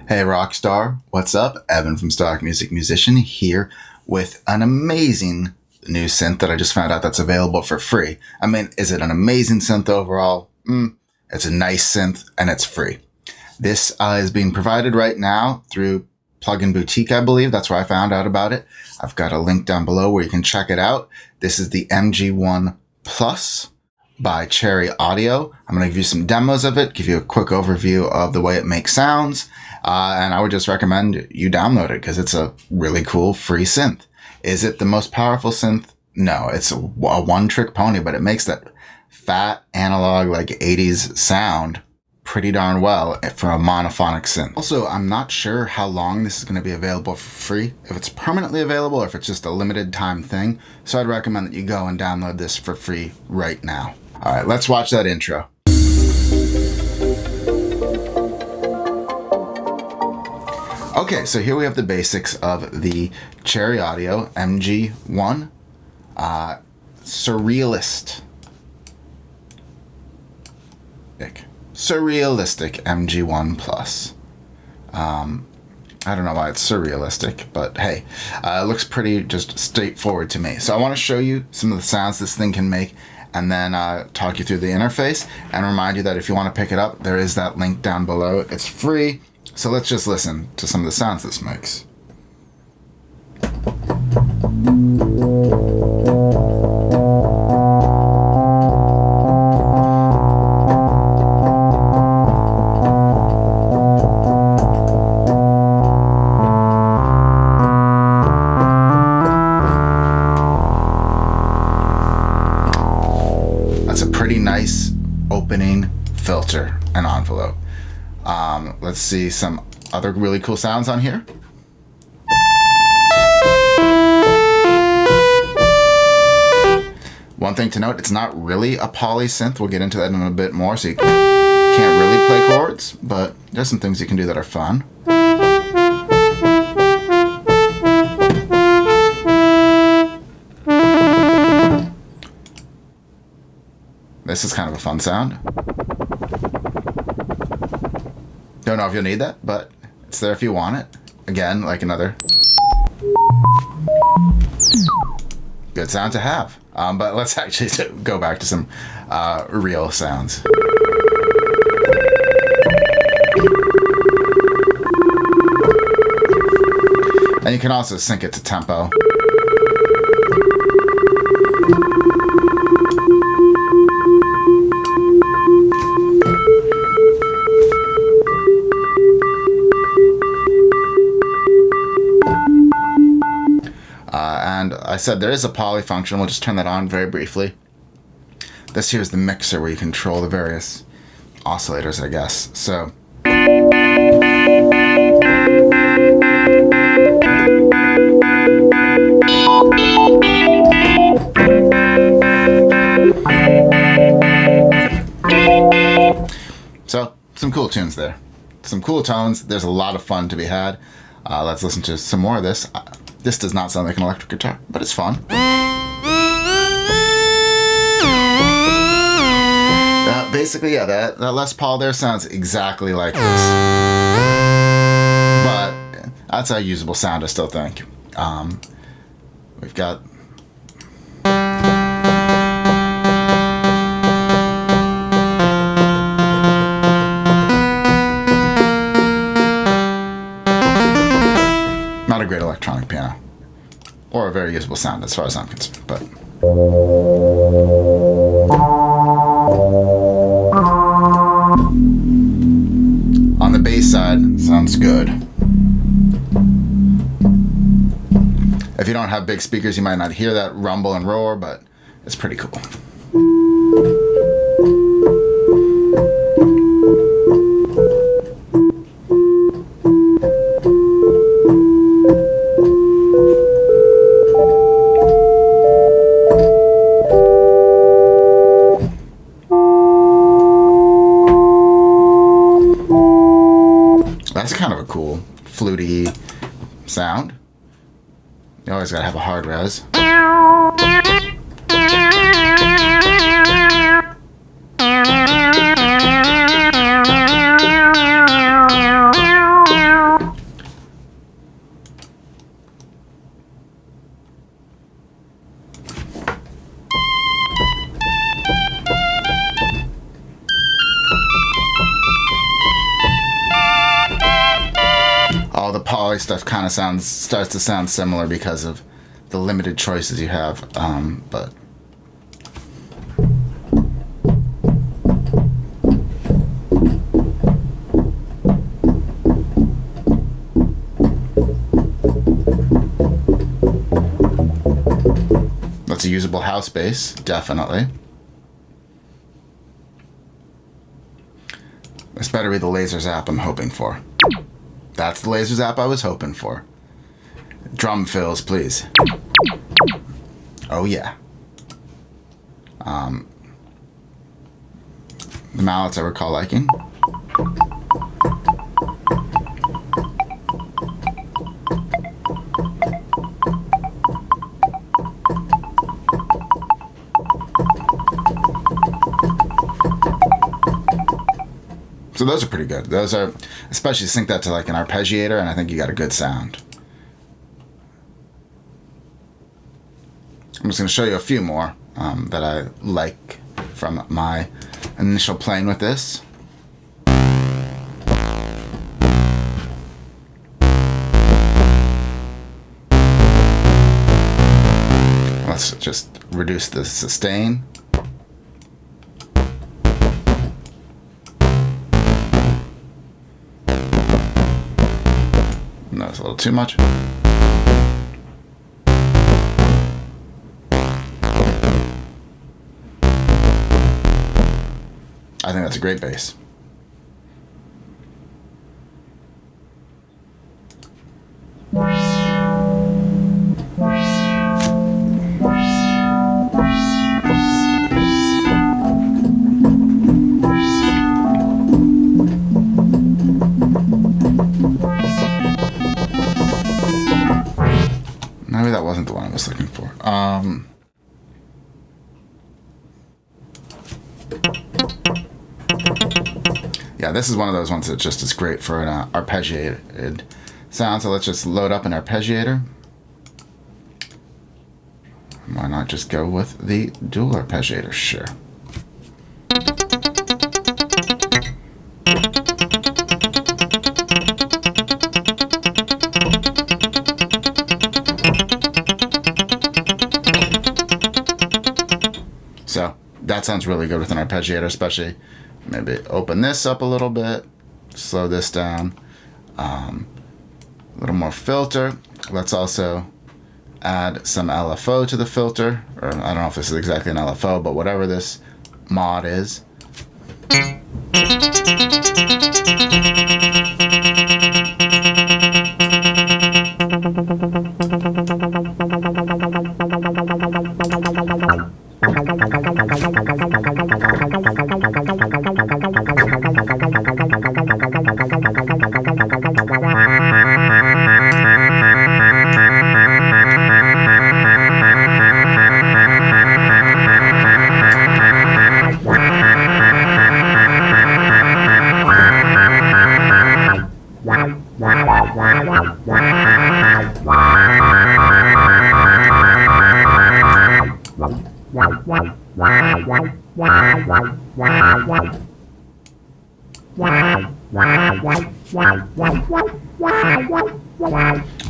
Hey Rockstar, what's up? Evan from Stock Music Musician here with an amazing new synth that I just found out that's available for free. I mean, is it an amazing synth overall? It's a nice synth and it's free. This is being provided right now through Plugin Boutique, I believe. That's where I found out about it. I've got a link down below where you can check it out. This is the MG-1 Plus by Cherry Audio. I'm going to give you some demos of it, give you a quick overview of the way it makes sounds. And I would just recommend you download it because it's a really cool free synth. Is it the most powerful synth? No, it's a one-trick pony, but it makes that fat analog like 80s sound pretty darn well for a monophonic synth. Also, I'm not sure how long this is going to be available for free, if it's permanently available or if it's just a limited time thing. So I'd recommend that you go and download this for free right now. All right, let's watch that intro. Okay, so here we have the basics of the Cherry Audio MG-1 Surrealistic MG-1 Plus. I don't know why it's surrealistic, but hey, it looks pretty just straightforward to me. So I want to show you some of the sounds this thing can make and then talk you through the interface and remind you that if you want to pick it up, there is that link down below. It's free. So let's just listen to some of the sounds this makes. That's a pretty nice opening filter and envelope. Let's see some other really cool sounds on here. One thing to note, it's not really a poly synth. We'll get into that in a bit more, so you can't really play chords, but there's some things you can do that are fun. This is kind of a fun sound. Don't know if you'll need that, but it's there if you want it. Again, like another good sound to have. But let's actually go back to some real sounds. And you can also sync it to tempo. And I said there is a poly function. We'll just turn that on very briefly. This here is the mixer where you control the various oscillators, I guess. So some cool tunes there. Some cool tones. There's a lot of fun to be had. Let's listen to some more of this. This does not sound like an electric guitar, but it's fun. Basically, yeah, that Les Paul there sounds exactly like this. But that's a usable sound, I still think. We've got... not a great electronic piano, or a very usable sound as far as I'm concerned, but on the bass side, sounds good. If you don't have big speakers, you might not hear that rumble and roar, but it's pretty cool. That's kind of a cool fluty sound. You always gotta have a hard res. poly stuff kind of starts to sound similar because of the limited choices you have, but that's a usable house bass, definitely. This better be the laser zap I'm hoping for. That's the laser zap I was hoping for. Drum fills, please. Oh yeah. The mallets I recall liking. So those are pretty good. Those are, especially sync that to like an arpeggiator, and I think you got a good sound. I'm just going to show you a few more that I like from my initial playing with this. Let's just reduce the sustain. That's a little too much. I think that's a great bass. Maybe that wasn't the one I was looking for. Yeah, this is one of those ones that just is great for an arpeggiated sound. So let's just load up an arpeggiator. Why not just go with the dual arpeggiator? Sure. So that sounds really good with an arpeggiator, especially. Maybe open this up a little bit, slow this down, a little more filter. Let's also add some LFO to the filter, or I don't know if this is exactly an LFO, but whatever this mod is.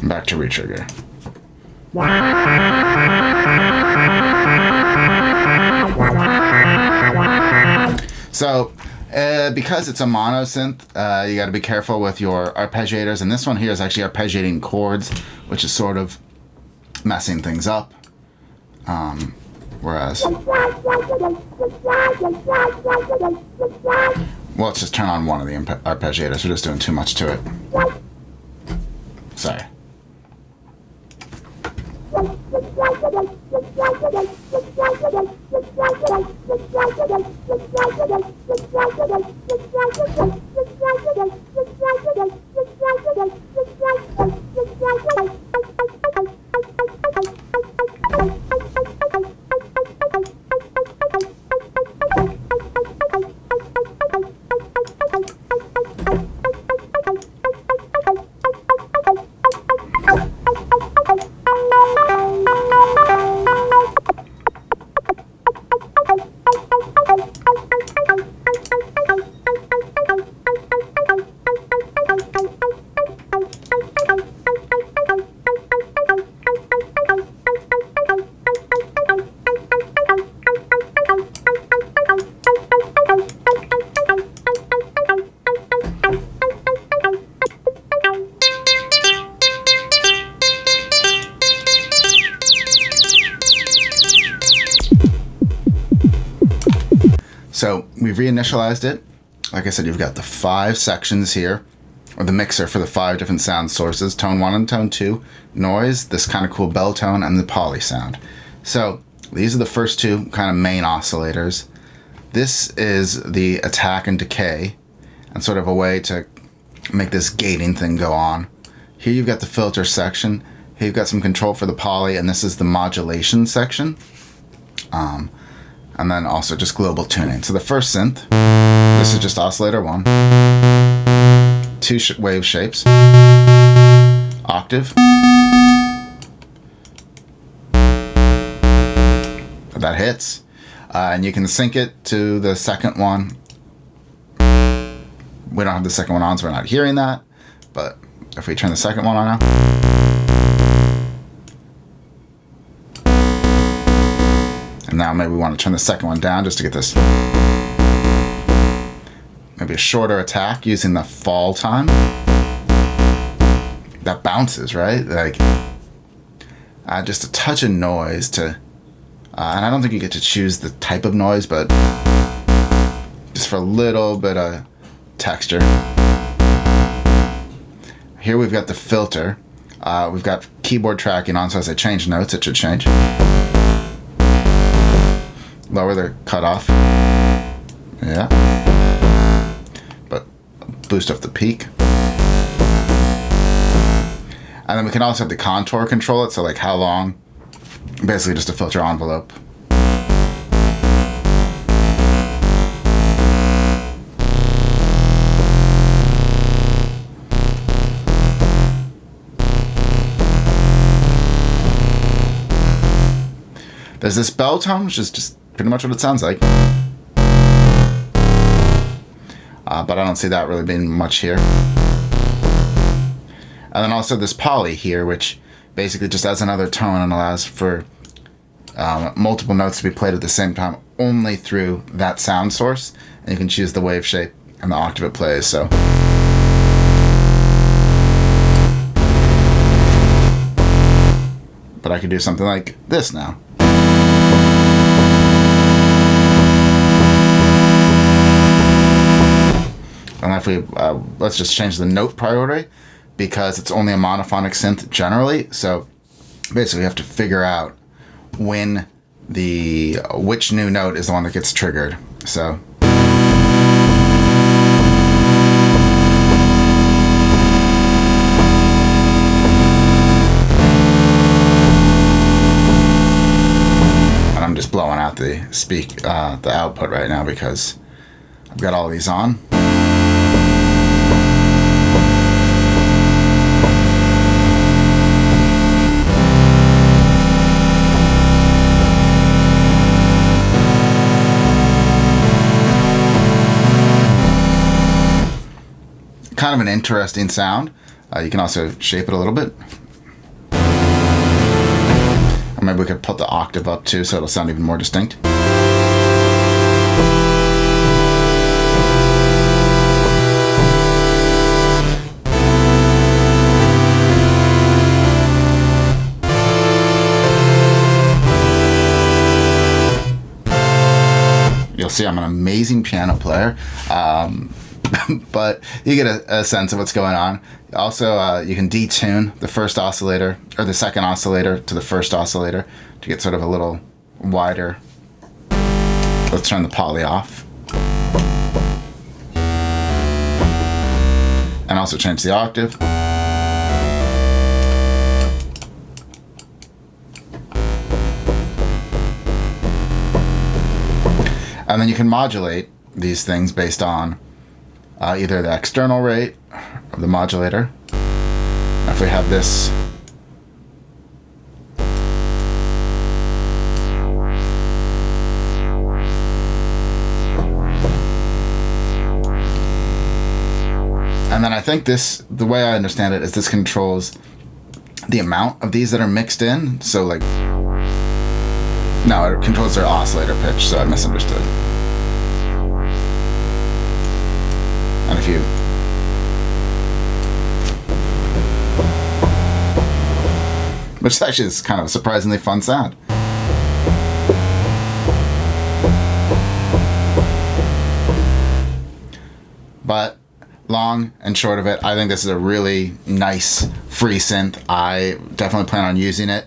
Back to retrigger. So, because it's a mono synth, you got to be careful with your arpeggiators, and this one here is actually arpeggiating chords, which is sort of messing things up. Whereas, well, let's just turn on one of the arpeggiators. We're just doing too much to it. Sorry. we've reinitialized it. Like I said, you've got the 5 sections here, or the mixer for the 5 different sound sources, tone 1 and tone 2, noise, this kind of cool bell tone, and the poly sound. So these are the first 2 kind of main oscillators. This is the attack and decay, and sort of a way to make this gating thing go on. Here you've got the filter section. Here you've got some control for the poly, and this is the modulation section. And then also just global tuning. So the first synth, this is just oscillator 1, 2 wave shapes, octave, that hits, and you can sync it to the second one. We don't have the second one on, so we're not hearing that, but if we turn the second one on now, and now maybe we want to turn the second one down just to get this maybe a shorter attack using the fall time. That bounces, right? Like just a touch of noise to, and I don't think you get to choose the type of noise, but just for a little bit of texture. Here we've got the filter. We've got keyboard tracking on, so as I change notes, it should change. Lower the cutoff. Yeah. But boost up the peak. And then we can also have the contour control it, so like how long. Basically just a filter envelope. There's this bell tone, which is just pretty much what it sounds like. But I don't see that really being much here. And then also this poly here, which basically just adds another tone and allows for multiple notes to be played at the same time only through that sound source. And you can choose the wave shape and the octave it plays. So but I could do something like this now. And if we, let's just change the note priority, because it's only a monophonic synth generally. So basically we have to figure out when which new note is the one that gets triggered. So and I'm just blowing out the output right now because I've got all these on. Kind of an interesting sound. You can also shape it a little bit. Or maybe we could put the octave up too, so it'll sound even more distinct. You'll see I'm an amazing piano player. But you get a sense of what's going on. Also, you can detune the first oscillator, or the second oscillator to the first oscillator to get sort of a little wider. Let's turn the poly off. And also change the octave. And then you can modulate these things based on either the external rate of the modulator. If we have this and then I think the way I understand it is this controls the amount of these that are mixed in. So like, no, it controls their oscillator pitch, so I misunderstood. And if you which actually is kind of a surprisingly fun sound. long and short of it, I think this is a really nice free synth. I definitely plan on using it.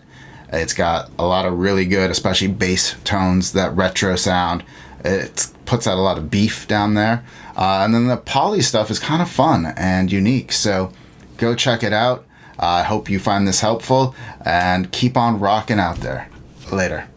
It's got a lot of really good, especially bass tones, that retro sound. It puts out a lot of beef down there. And then the poly stuff is kind of fun and unique. So go check it out. I hope you find this helpful and keep on rocking out there. Later.